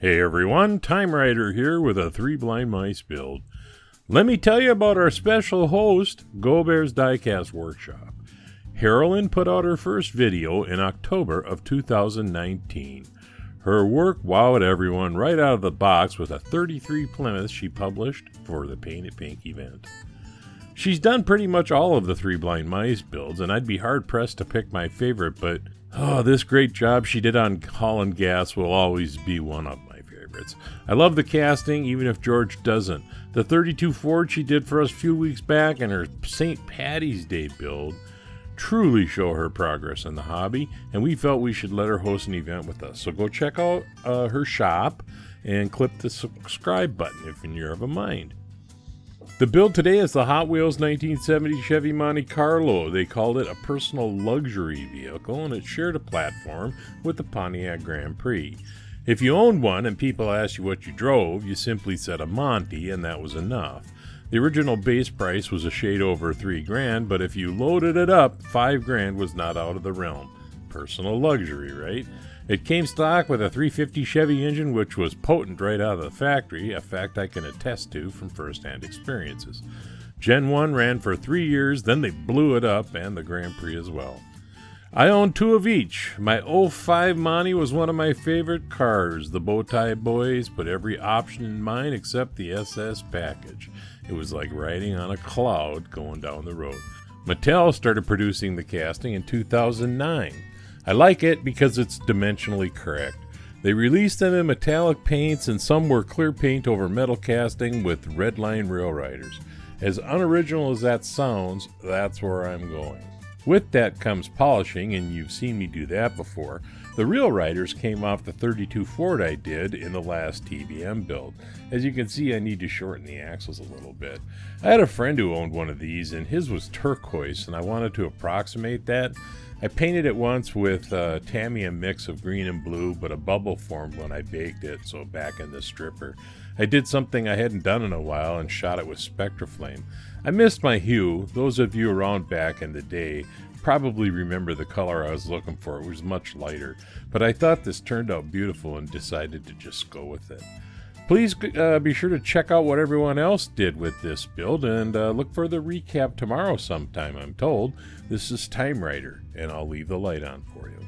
Hey everyone, Time Rider here with a 3 Blind Mice build. Let me tell you about our special host, Geauxbear's Diecast Workshop. Carolyn put out her first video in October of 2019. Her work wowed everyone right out of the box with a 33 Plymouth she published for the Paint It Pink event. She's done pretty much all of the 3 Blind Mice builds, and I'd be hard-pressed to pick my favorite, but this great job she did on Holland Gas will always be one of my favorites. I love the casting, even if George doesn't. The 32 Ford she did for us a few weeks back and her St. Patty's Day build truly show her progress in the hobby, and we felt we should let her host an event with us. So go check out her shop and click the subscribe button if you're of a mind. The build today is the Hot Wheels 1970 Chevy Monte Carlo. They called it a personal luxury vehicle, and it shared a platform with the Pontiac Grand Prix. If you owned one and people asked you what you drove, you simply said a Monte, and that was enough. The original base price was a shade over $3,000, but if you loaded it up, $5,000 was not out of the realm. Personal luxury, right? It came stock with a 350 Chevy engine, which was potent right out of the factory, a fact I can attest to from first-hand experiences. Gen 1 ran for 3 years, then they blew it up, and the Grand Prix as well. I own 2 of each. My 05 Monte was one of my favorite cars. The Bowtie Boys put every option in mine except the SS package. It was like riding on a cloud going down the road. Mattel started producing the casting in 2009. I like it because it's dimensionally correct. They released them in metallic paints, and some were clear paint over metal casting with red line rail riders. As unoriginal as that sounds, that's where I'm going. With that comes polishing, and you've seen me do that before. The real riders came off the 32 Ford I did in the last TBM build. As you can see, I need to shorten the axles a little bit. I had a friend who owned one of these, and his was turquoise, and I wanted to approximate that. I painted it once with Tamiya mix of green and blue, but a bubble formed when I baked it, so back in the stripper. I did something I hadn't done in a while and shot it with Spectraflame. I missed my hue. Those of you around back in the day probably remember the color I was looking for. It was much lighter, but I thought this turned out beautiful and decided to just go with it. Please be sure to check out what everyone else did with this build, and look for the recap tomorrow sometime, I'm told. This is Time Rider, and I'll leave the light on for you.